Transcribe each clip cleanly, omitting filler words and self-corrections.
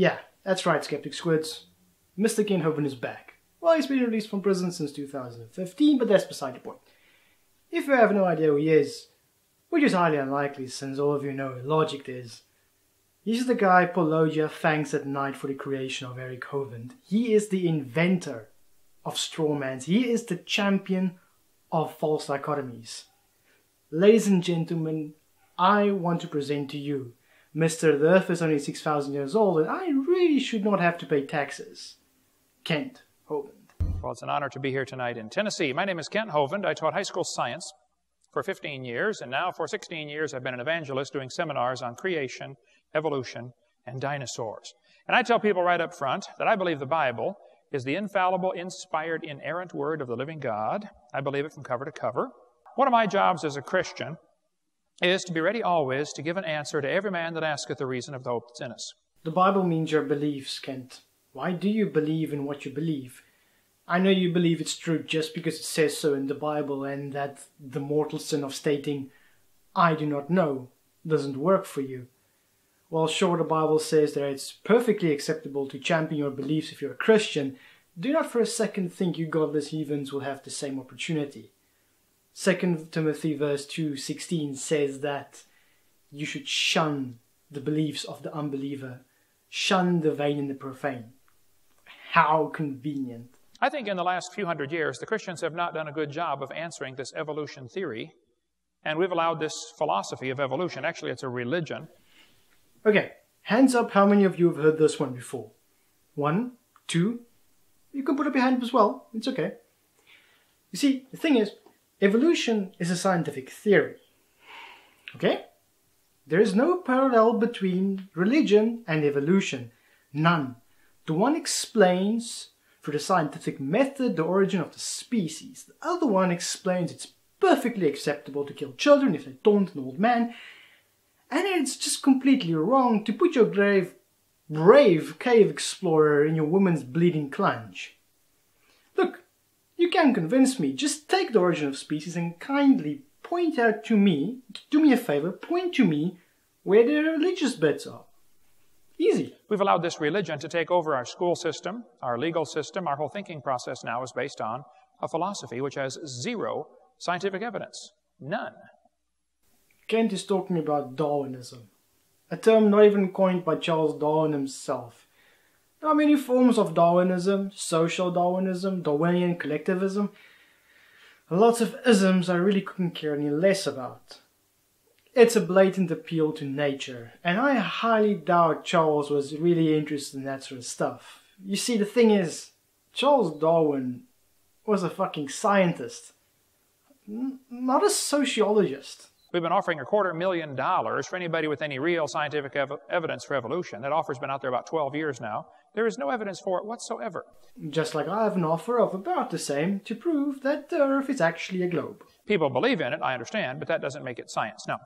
Yeah, that's right, Skeptic Squids. Mr. Ken Hovind is back. Well, he's been released from prison since 2015, but that's beside the point. If you have no idea who he is, which is highly unlikely since all of you know who Logicked is, he's the guy Pologia thanks at night for the creation of Eric Hovind. He is the inventor of strawmans. He is the champion of false dichotomies. Ladies and gentlemen, I want to present to you Mr. The Earth is only 6,000 years old and I really should not have to pay taxes. Kent Hovind. Well, it's an honor to be here tonight in Tennessee. My name is Kent Hovind. I taught high school science for 15 years, and now for 16 years I've been an evangelist doing seminars on creation, evolution, and dinosaurs. And I tell people right up front that I believe the Bible is the infallible, inspired, inerrant word of the living God. I believe it from cover to cover. One of my jobs as a Christian is to be ready always to give an answer to every man that asketh the reason of the hope that's in us. The Bible means your beliefs, Kent. Why do you believe in what you believe? I know you believe it's true just because it says so in the Bible and that the mortal sin of stating, I do not know, doesn't work for you. Well, sure, the Bible says that it's perfectly acceptable to champion your beliefs if you're a Christian. Do not for a second think you godless heathens will have the same opportunity. 2 Timothy verse 2:16 says that you should shun the beliefs of the unbeliever. Shun the vain and the profane. How convenient. I think in the last few hundred years, the Christians have not done a good job of answering this evolution theory, and we've allowed this philosophy of evolution. Actually, it's a religion. Okay, hands up how many of you have heard this one before? 1, 2, you can put up your hand as well, it's okay. You see, the thing is, evolution is a scientific theory, okay? There is no parallel between religion and evolution, none. The one explains through the scientific method the origin of the species. The other one explains it's perfectly acceptable to kill children if they taunt an old man. And it's just completely wrong to put your brave cave explorer in your woman's bleeding clutch. Look, you can convince me. Just take the origin of species and kindly point out to me, do me a favor, point to me where the religious bits are. Easy. We've allowed this religion to take over our school system, our legal system. Our whole thinking process now is based on a philosophy which has zero scientific evidence. None. Kent is talking about Darwinism, a term not even coined by Charles Darwin himself. There are many forms of Darwinism: social Darwinism, Darwinian collectivism. Lots of isms I really couldn't care any less about. It's a blatant appeal to nature, and I highly doubt Charles was really interested in that sort of stuff. You see, the thing is, Charles Darwin was a fucking scientist, not a sociologist. We've been offering $250,000 for anybody with any real scientific evidence for evolution. That offer's been out there about 12 years now. There is no evidence for it whatsoever. Just like I have an offer of about the same to prove that the Earth is actually a globe. People believe in it, I understand, but that doesn't make it science, no.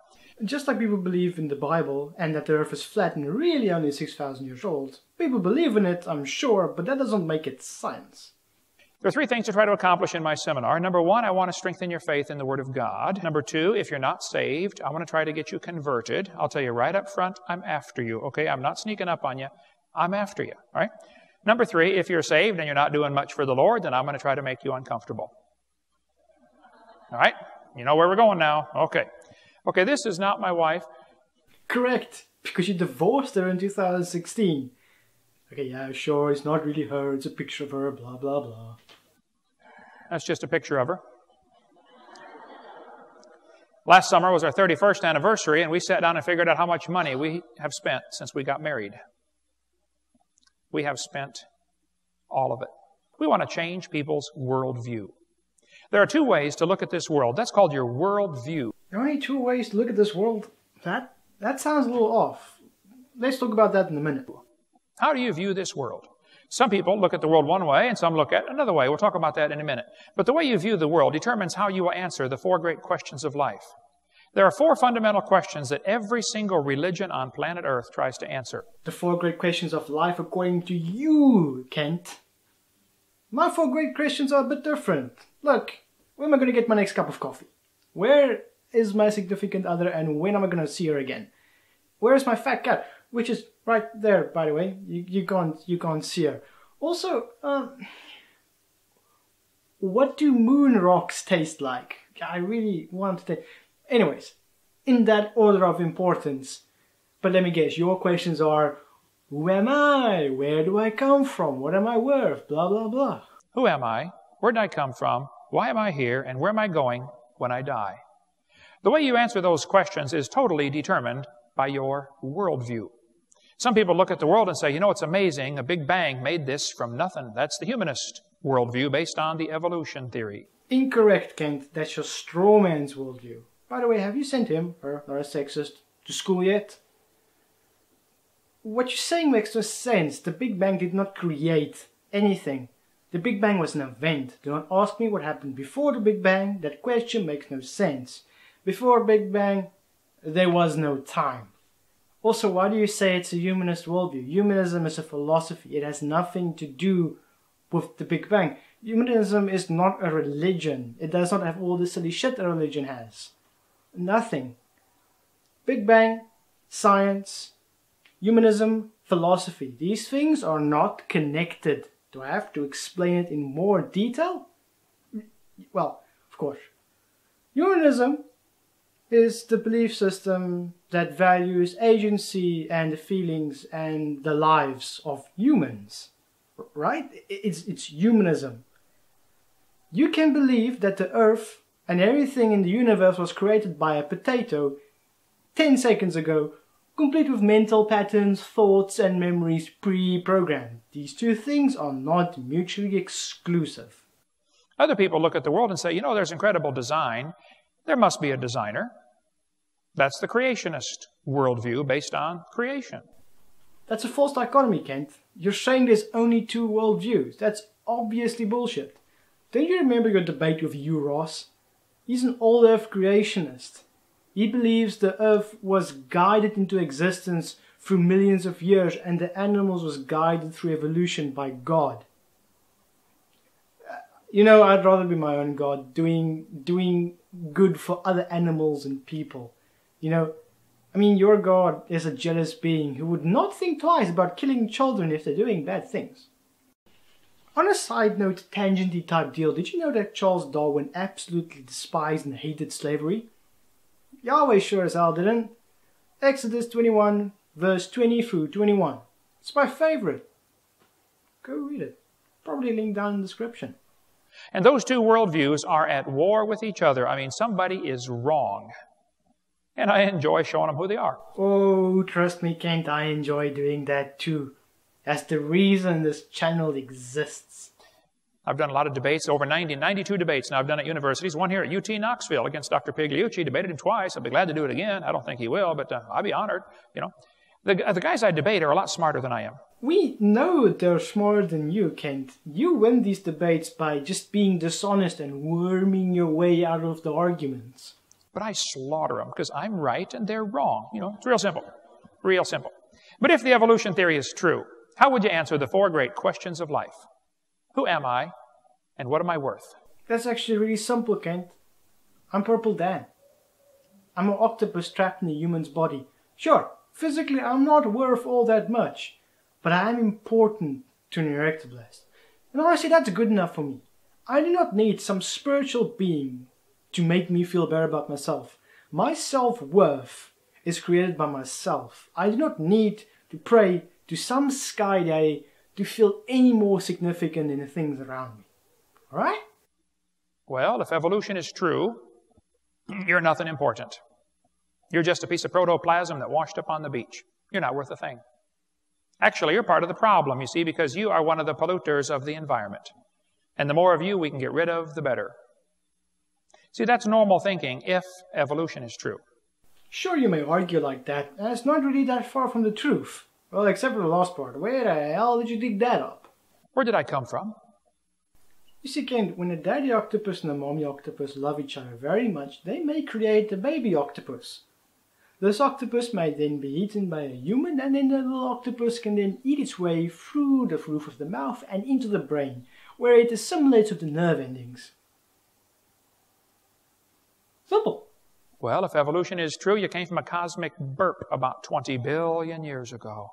Just like people believe in the Bible and that the Earth is flat and really only 6,000 years old. People believe in it, I'm sure, but that doesn't make it science. There are three things to try to accomplish in my seminar. Number one, I want to strengthen your faith in the Word of God. Number two, if you're not saved, I want to try to get you converted. I'll tell you right up front, I'm after you, okay? I'm not sneaking up on you. I'm after you, all right? Number three, if you're saved and you're not doing much for the Lord, then I'm going to try to make you uncomfortable. All right? You know where we're going now. Okay. Okay, this is not my wife. Correct, because you divorced her in 2016. Okay, yeah, sure, it's not really her, it's a picture of her, blah, blah, blah. That's just a picture of her. Last summer was our 31st anniversary, and we sat down and figured out how much money we have spent since we got married. We have spent all of it. We want to change people's worldview. There are two ways to look at this world. That's called your worldview. There are only two ways to look at this world. That sounds a little off. Let's talk about that in a minute. How do you view this world? Some people look at the world one way and some look at another way. We'll talk about that in a minute. But the way you view the world determines how you will answer the four great questions of life. There are four fundamental questions that every single religion on planet Earth tries to answer. The four great questions of life according to you, Kent. My four great questions are a bit different. Look, when am I going to get my next cup of coffee? Where is my significant other and when am I going to see her again? Where is my fat cat? Which is Right there, by the way. You can't see her. Also, what do moon rocks taste like? I really want to. Anyways, in that order of importance. But let me guess, your questions are: who am I? Where do I come from? What am I worth? Blah blah blah. Who am I? Where did I come from? Why am I here? And where am I going when I die? The way you answer those questions is totally determined by your worldview. Some people look at the world and say, you know, it's amazing. A Big Bang made this from nothing. That's the humanist worldview based on the evolution theory. Incorrect, Kent. That's your straw man's worldview. By the way, have you sent him, or not a sexist, to school yet? What you're saying makes no sense. The Big Bang did not create anything. The Big Bang was an event. Do not ask me what happened before the Big Bang. That question makes no sense. Before Big Bang, there was no time. Also, why do you say it's a humanist worldview? Humanism is a philosophy. It has nothing to do with the Big Bang. Humanism is not a religion. It does not have all the silly shit a religion has. Nothing. Big Bang, science, humanism, philosophy. These things are not connected. Do I have to explain it in more detail? Well, of course. Humanism is the belief system that values agency and the feelings and the lives of humans. Right? It's humanism. You can believe that the earth and everything in the universe was created by a potato 10 seconds ago, complete with mental patterns, thoughts and memories pre-programmed. These two things are not mutually exclusive. Other people look at the world and say, you know, there's incredible design. There must be a designer. That's the creationist worldview based on creation. That's a false dichotomy, Kent. You're saying there's only two worldviews. That's obviously bullshit. Don't you remember your debate with Hugh Ross? He's an all-earth creationist. He believes the earth was guided into existence through millions of years and the animals was guided through evolution by God. You know, I'd rather be my own God, doing good for other animals and people. You know, I mean, your God is a jealous being who would not think twice about killing children if they're doing bad things. On a side note, tangenty type deal, did you know that Charles Darwin absolutely despised and hated slavery? Yahweh sure as hell didn't. Exodus 21, verse 20 through 21. It's my favorite. Go read it. Probably link down in the description. And those two worldviews are at war with each other. I mean, somebody is wrong. And I enjoy showing them who they are. Oh, trust me, Kent, I enjoy doing that too. That's the reason this channel exists. I've done a lot of debates, over 92 debates now I've done at universities. One here at UT Knoxville against Dr. Pigliucci. Debated him twice. I'd be glad to do it again. I don't think he will, but I'd be honored. You know, the guys I debate are a lot smarter than I am. We know they're smarter than you, Kent. You win these debates by just being dishonest and worming your way out of the arguments. But I slaughter them because I'm right and they're wrong. You know, it's real simple. Real simple. But if the evolution theory is true, how would you answer the four great questions of life? Who am I, and what am I worth? That's actually really simple, Kent. I'm Purple Dan. I'm an octopus trapped in a human's body. Sure, physically I'm not worth all that much, but I am important to an Erectoblast. And honestly, that's good enough for me. I do not need some spiritual being to make me feel better about myself. My self-worth is created by myself. I do not need to pray to some sky daddy to feel any more significant in the things around me. Alright? Well, if evolution is true, you're nothing important. You're just a piece of protoplasm that washed up on the beach. You're not worth a thing. Actually, you're part of the problem, you see, because you are one of the polluters of the environment. And the more of you we can get rid of, the better. See, that's normal thinking if evolution is true. Sure, you may argue like that, and it's not really that far from the truth. Well, except for the last part. Where the hell did you dig that up? Where did I come from? You see, Kent, when a daddy octopus and a mommy octopus love each other very much, they may create a baby octopus. This octopus may then be eaten by a human, and then the little octopus can then eat its way through the roof of the mouth and into the brain, where it assimilates with the nerve endings. Simple. Well, if evolution is true, you came from a cosmic burp about 20 billion years ago.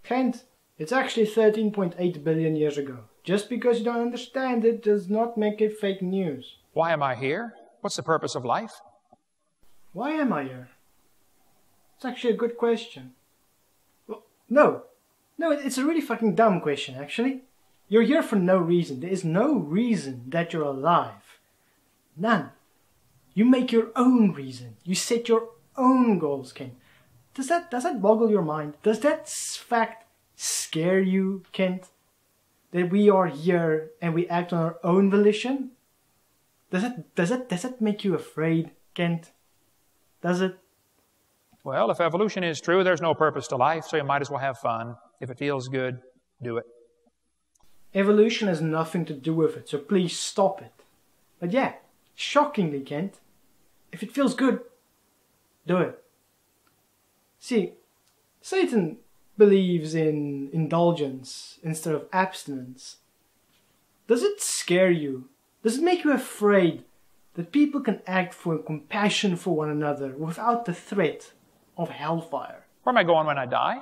Kent, it's actually 13.8 billion years ago. Just because you don't understand it does not make it fake news. Why am I here? What's the purpose of life? Why am I here? It's actually a good question. Well, no, it's a really fucking dumb question, actually. You're here for no reason. There is no reason that you're alive. None. You make your own reason. You set your own goals, Kent. Does that boggle your mind? Does that fact scare you, Kent? That we are here and we act on our own volition? Does that make you afraid, Kent? Does it? Well, if evolution is true, there's no purpose to life, so you might as well have fun. If it feels good, do it. Evolution has nothing to do with it, so please stop it. But yeah, shockingly, Kent, if it feels good, do it. See, Satan believes in indulgence instead of abstinence. Does it scare you? Does it make you afraid that people can act for compassion for one another without the threat of hellfire? Where am I going when I die?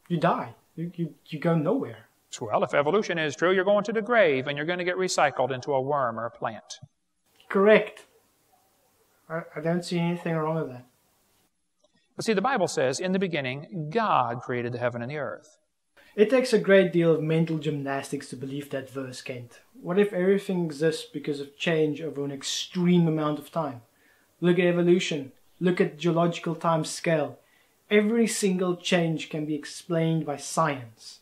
You die. You go nowhere. Well, if evolution is true, you're going to the grave and you're going to get recycled into a worm or a plant. Correct. I don't see anything wrong with that. But see, the Bible says, in the beginning, God created the heaven and the earth. It takes a great deal of mental gymnastics to believe that verse, Kent. What if everything exists because of change over an extreme amount of time? Look at evolution. Look at geological time scale. Every single change can be explained by science.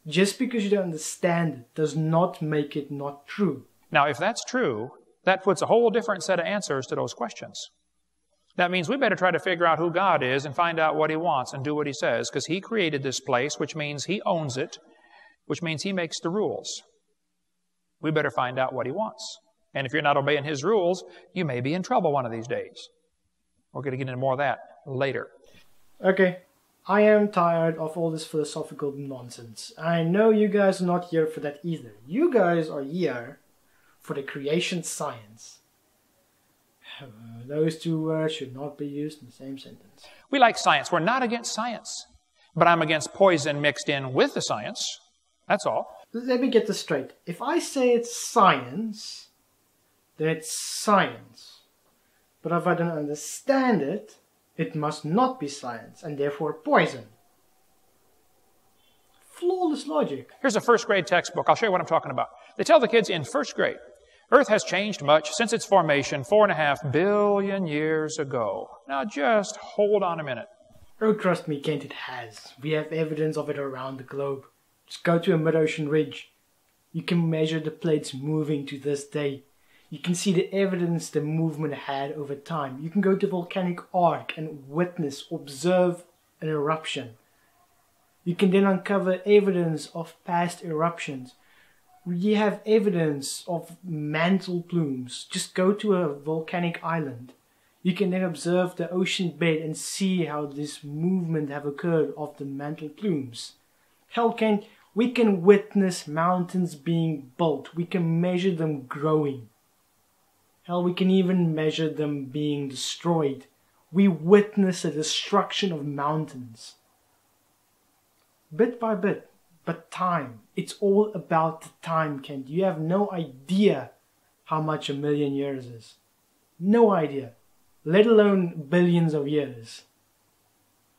Just because you don't understand it does not make it not true. Now, if that's true, that puts a whole different set of answers to those questions. That means we better try to figure out who God is and find out what He wants and do what He says, because He created this place, which means He owns it, which means He makes the rules. We better find out what He wants. And if you're not obeying His rules, you may be in trouble one of these days. We're going to get into more of that later. Okay, I am tired of all this philosophical nonsense. I know you guys are not here for that either. You guys are here for the creation science. Those two words should not be used in the same sentence. We like science. We're not against science. But I'm against poison mixed in with the science. That's all. Let me get this straight. If I say it's science, then it's science. But if I don't understand it, it must not be science, and therefore poison. Flawless logic. Here's a first grade textbook. I'll show you what I'm talking about. They tell the kids in first grade, Earth has changed much since its formation 4.5 billion years ago. Now just hold on a minute. Oh, trust me, Kent, it has. We have evidence of it around the globe. Just go to a mid-ocean ridge. You can measure the plates moving to this day. You can see the evidence the movement had over time. You can go to volcanic arc and witness, observe an eruption. You can then uncover evidence of past eruptions. You have evidence of mantle plumes. Just go to a volcanic island. You can then observe the ocean bed and see how this movement have occurred of the mantle plumes. Hell, we can witness mountains being built. We can measure them growing. Hell, we can even measure them being destroyed. We witness the destruction of mountains. Bit by bit, but time. It's all about the time, Kent. You have no idea how much 1,000,000 years is. No idea. Let alone billions of years.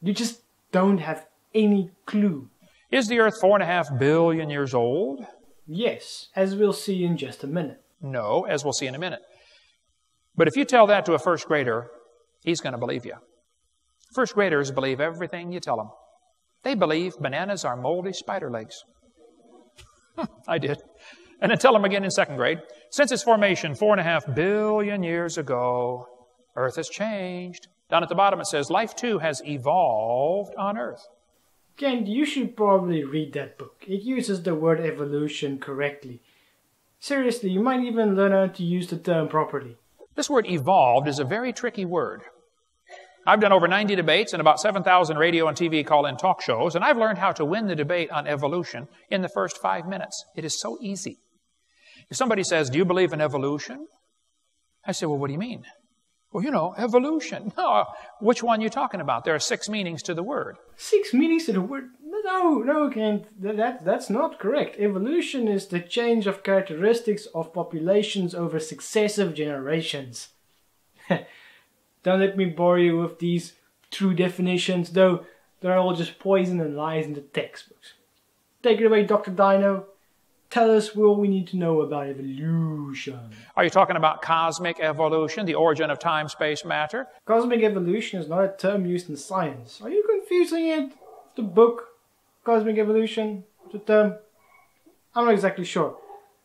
You just don't have any clue. Is the Earth 4.5 billion years old? Yes, as we'll see in just a minute. No, as we'll see in a minute. But if you tell that to a first grader, he's going to believe you. First graders believe everything you tell them. They believe bananas are moldy spider legs. I did. And then tell them again in second grade, since its formation 4.5 billion years ago, Earth has changed. Down at the bottom it says, life too has evolved on Earth. Kent, you should probably read that book. It uses the word evolution correctly. Seriously, you might even learn how to use the term properly. This word evolved is a very tricky word. I've done over 90 debates and about 7,000 radio and TV call-in talk shows, and I've learned how to win the debate on evolution in the first 5 minutes. It is so easy. If somebody says, do you believe in evolution? I say, well, what do you mean? Well, you know, evolution. No, which one are you talking about? There are 6 meanings to the word. 6 meanings to the word? No, Kent. That's not correct. Evolution is the change of characteristics of populations over successive generations. Don't let me bore you with these true definitions, though they're all just poison and lies in the textbooks. Take it away, Dr. Dino. Tell us what we need to know about evolution. Are you talking about cosmic evolution, the origin of time, space, matter? Cosmic evolution is not a term used in science. Are you confusing it? The book, Cosmic Evolution, the term? I'm not exactly sure.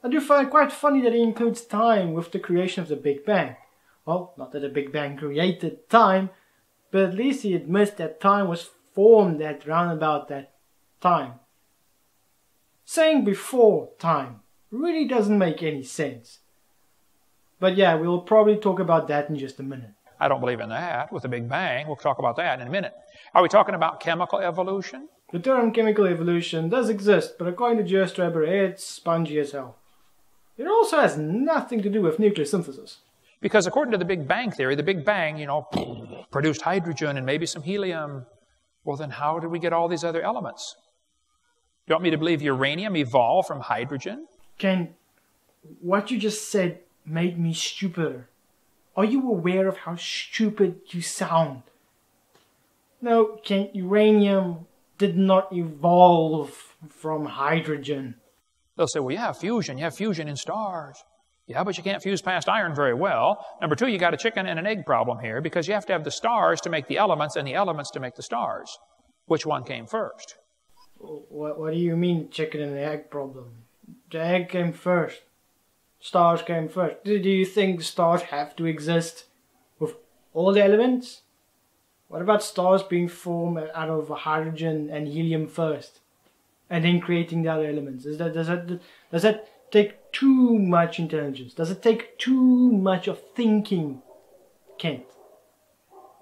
I do find it quite funny that it includes time with the creation of the Big Bang. Well, not that the Big Bang created time, but at least he admits that time was formed at round about that time. Saying before time really doesn't make any sense. But yeah, we'll probably talk about that in just a minute. I don't believe in that. With the Big Bang, we'll talk about that in a minute. Are we talking about chemical evolution? The term chemical evolution does exist, but according to Joe Straber, it's spongy as hell. It also has nothing to do with nuclear synthesis. Because according to the Big Bang theory, the Big Bang, you know, produced hydrogen and maybe some helium. Well, then how did we get all these other elements? Do you want me to believe uranium evolved from hydrogen? Ken, what you just said made me stupider. Are you aware of how stupid you sound? No, Ken, uranium did not evolve from hydrogen. They'll say, well, you have fusion in stars. Yeah, but you can't fuse past iron very well. Number 2, you got a chicken and an egg problem here because you have to have the stars to make the elements and the elements to make the stars. Which one came first? What do you mean chicken and egg problem? The egg came first. Stars came first. Do you think stars have to exist with all the elements? What about stars being formed out of hydrogen and helium first, and then creating the other elements? Does that take too much intelligence? Does it take too much of thinking, Kent?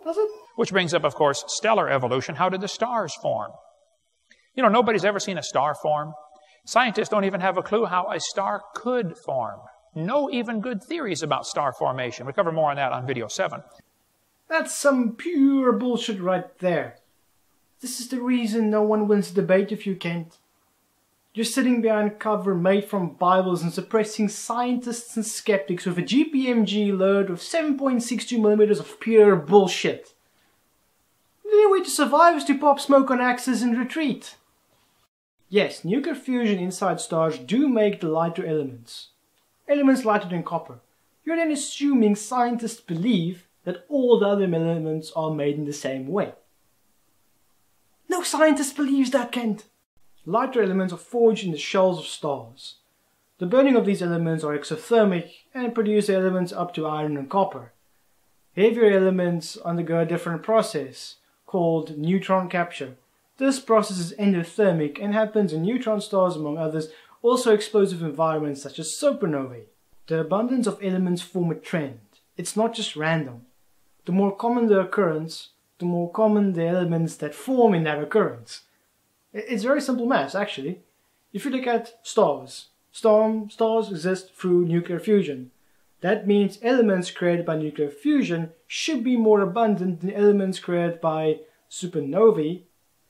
Does it? Which brings up, of course, stellar evolution. How did the stars form? You know, nobody's ever seen a star form. Scientists don't even have a clue how a star could form. No even good theories about star formation. We cover more on that on video 7. That's some pure bullshit right there. This is the reason no one wins the debate with you, Kent. You're sitting behind cover made from Bibles and suppressing scientists and skeptics with a GPMG load of 7.62 millimeters of pure bullshit. The only way to survive is to pop smoke on axes and retreat. Yes, nuclear fusion inside stars do make the lighter elements. Elements lighter than copper. You're then assuming scientists believe that all the other elements are made in the same way. No scientist believes that, Kent. Lighter elements are forged in the shells of stars. The burning of these elements are exothermic and produce elements up to iron and copper. Heavier elements undergo a different process called neutron capture. This process is endothermic and happens in neutron stars, among others, also explosive environments such as supernovae. The abundance of elements form a trend. It's not just random. The more common the occurrence, the more common the elements that form in that occurrence. It's very simple maths, actually. If you look at stars, stars exist through nuclear fusion. That means elements created by nuclear fusion should be more abundant than elements created by supernovae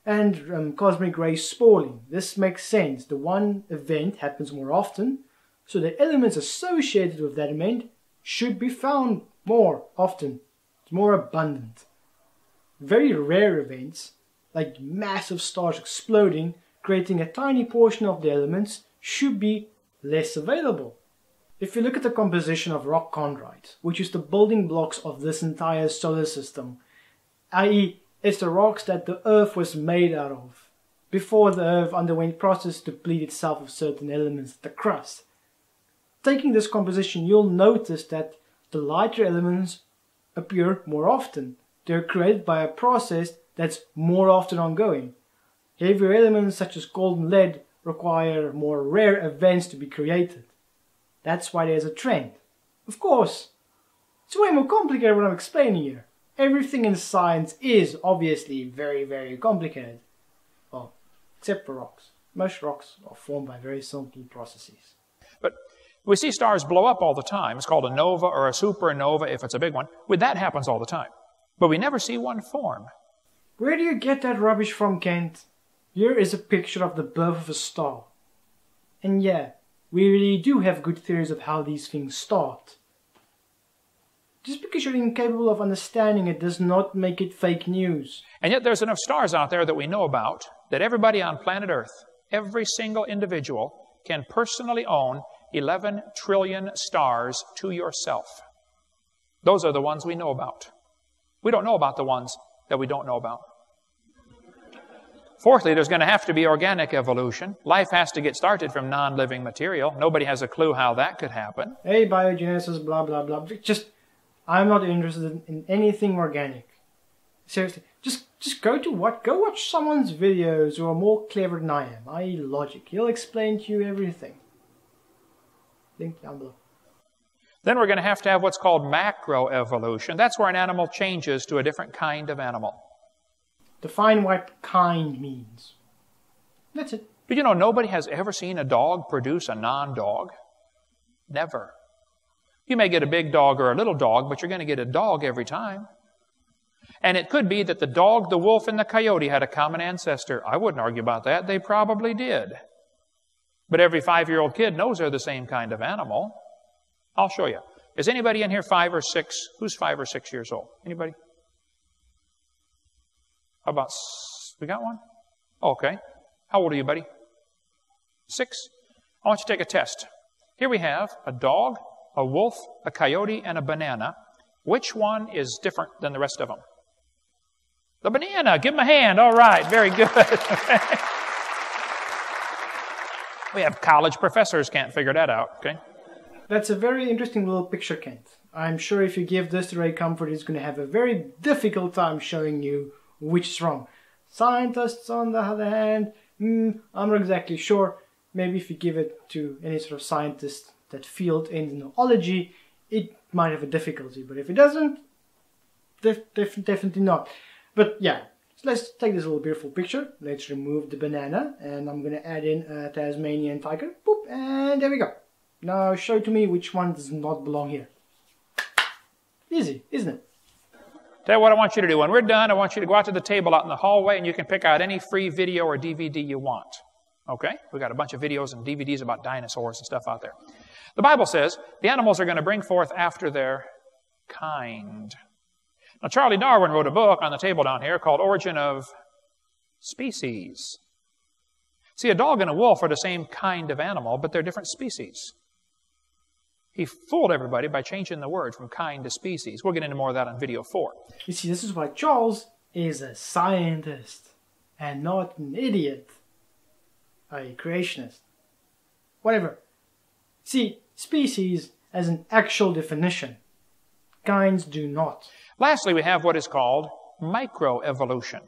and cosmic ray spalling. This makes sense. The one event happens more often, so the elements associated with that event should be found more often. It's more abundant. Very rare events, like massive stars exploding, creating a tiny portion of the elements, should be less available. If you look at the composition of rock chondrite, which is the building blocks of this entire solar system, i.e. it's the rocks that the Earth was made out of, before the Earth underwent process to deplete itself of certain elements at the crust. Taking this composition, you'll notice that the lighter elements appear more often. They're created by a process that's more often ongoing. Heavier elements such as gold and lead require more rare events to be created. That's why there's a trend. Of course, it's way more complicated what I'm explaining here. Everything in science is obviously very, very complicated. Well, except for rocks. Most rocks are formed by very simple processes. But We see stars blow up all the time. It's called a nova or a supernova if it's a big one. That happens all the time. But we never see one form. Where do you get that rubbish from, Kent? Here is a picture of the birth of a star. And yeah, we really do have good theories of how these things start. Just because you're incapable of understanding it does not make it fake news. And yet there's enough stars out there that we know about that everybody on planet Earth, every single individual, can personally own 11 trillion stars to yourself. Those are the ones we know about. We don't know about the ones that we don't know about. Fourthly, there's going to have to be organic evolution. Life has to get started from non-living material. Nobody has a clue how that could happen. Hey, biogenesis, blah, blah, blah. I'm not interested in anything organic. Seriously, just go watch someone's videos who are more clever than I am. i.e. Logic. He'll explain to you everything. Link down below. Then we're going to have what's called macroevolution. That's where an animal changes to a different kind of animal. Define what kind means. That's it. Did you know nobody has ever seen a dog produce a non-dog? Never. You may get a big dog or a little dog, but you're going to get a dog every time. And it could be that the dog, the wolf, and the coyote had a common ancestor. I wouldn't argue about that. They probably did. But every 5-year-old kid knows they're the same kind of animal. I'll show you. Is anybody in here 5 or 6? Who's 5 or 6 years old? Anybody? How about, we got one? Okay. How old are you, buddy? 6? I want you to take a test. Here we have a dog, a wolf, a coyote, and a banana. Which one is different than the rest of them? The banana. Give him a hand. All right. Very good. We have college professors can't figure that out. Okay. That's a very interesting little picture, Kent. I'm sure if you give this to Ray Comfort, he's going to have a very difficult time showing you which is wrong. Scientists, on the other hand, I'm not exactly sure. Maybe if you give it to any sort of scientist that field in zoology, it might have a difficulty. But if it doesn't, definitely not. But yeah, so let's take this little beautiful picture. Let's remove the banana, and I'm going to add in a Tasmanian tiger. Boop, and there we go. Now show to me which one does not belong here. Easy, isn't it? Tell you what I want you to do. When we're done, I want you to go out to the table out in the hallway, and you can pick out any free video or DVD you want. Okay? We've got a bunch of videos and DVDs about dinosaurs and stuff out there. The Bible says the animals are going to bring forth after their kind. Now, Charlie Darwin wrote a book on the table down here called Origin of Species. See, a dog and a wolf are the same kind of animal, but they're different species. He fooled everybody by changing the word from kind to species. We'll get into more of that on video 4. You see, this is why Charles is a scientist and not an idiot. A creationist. Whatever. See, species has an actual definition. Kinds do not. Lastly, we have what is called microevolution.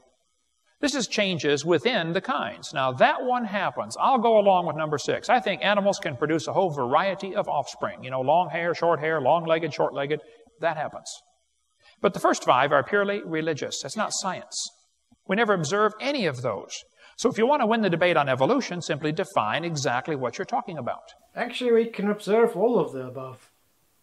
This is changes within the kinds. Now, that one happens. I'll go along with number 6. I think animals can produce a whole variety of offspring. You know, long hair, long-legged, short-legged. That happens. But the first 5 are purely religious. That's not science. We never observe any of those. So if you want to win the debate on evolution, simply define exactly what you're talking about. Actually, we can observe all of the above.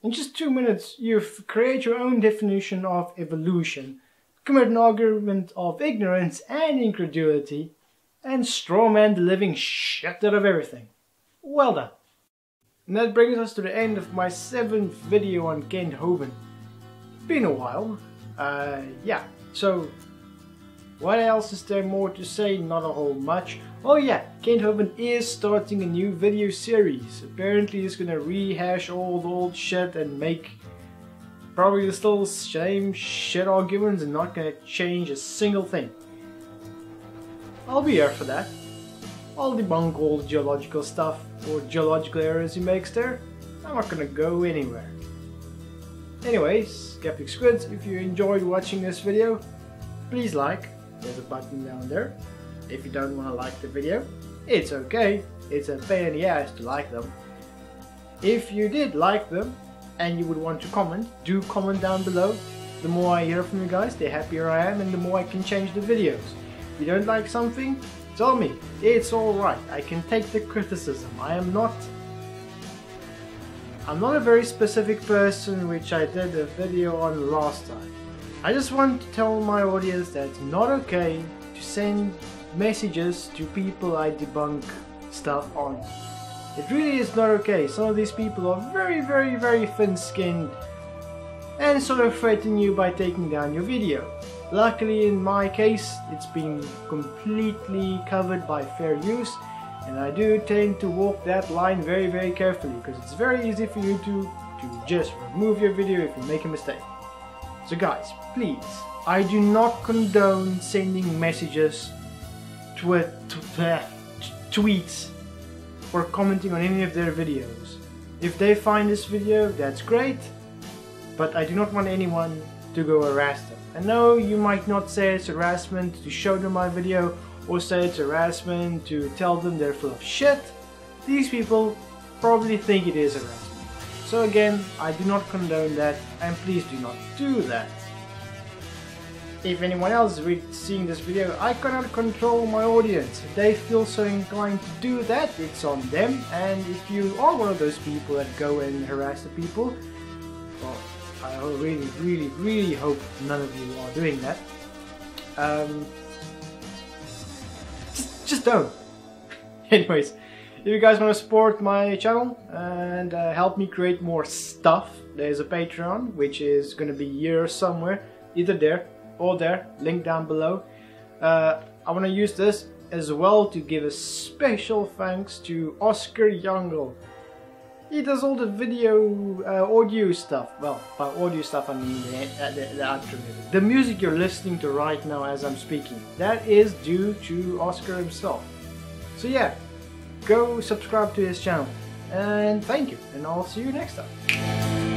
In just 2 minutes, you've created your own definition of evolution, commit an argument of ignorance and incredulity, and strawman the living shit out of everything. Well done. And that brings us to the end of my 7th video on Kent Hovind. Been a while. Yeah, so what else is there more to say? Not a whole much. Oh yeah, Kent Hovind is starting a new video series. Apparently he's gonna rehash all the old shit and make probably the still same shit arguments and not gonna change a single thing. I'll be here for that. I'll debunk all the geological stuff or geological errors he makes there. I'm not gonna go anywhere. Anyways, Skeptic Squids, if you enjoyed watching this video, please like. There's a button down there. If you don't want to like the video, it's okay. It's a pain in the ass to like them. If you did like them and you would want to comment, do comment down below. The more I hear from you guys, the happier I am and the more I can change the videos. If you don't like something, tell me. It's alright. I can take the criticism. I am not I'm not a very specific person, which I did a video on last time. I just want to tell my audience that it's not okay to send messages to people I debunk stuff on. It really is not okay. Some of these people are very thin-skinned and sort of threaten you by taking down your video. Luckily in my case it's been completely covered by fair use, and I do tend to walk that line very carefully, because it's very easy for you to just remove your video if you make a mistake. So guys, please, I do not condone sending messages, tweets, or commenting on any of their videos. If they find this video, that's great, but I do not want anyone to go harass them. I know you might not say it's harassment to show them my video, or say it's harassment to tell them they're full of shit. These people probably think it is harassment. So again, I do not condone that, and please do not do that. If anyone else is seeing this video, I cannot control my audience. If they feel so inclined to do that, it's on them. And if you are one of those people that go and harass the people, well, I really hope none of you are doing that. Just don't. Anyways, if you guys want to support my channel and help me create more stuff, there's a Patreon, which is going to be here somewhere, either there or there, link down below. I want to use this as well to give a special thanks to Oscar Youngel. He does all the video, audio stuff. Well, by audio stuff I mean the outro music. The music you're listening to right now as I'm speaking, that is due to Oscar himself. So yeah, go subscribe to his channel. And thank you, and I'll see you next time.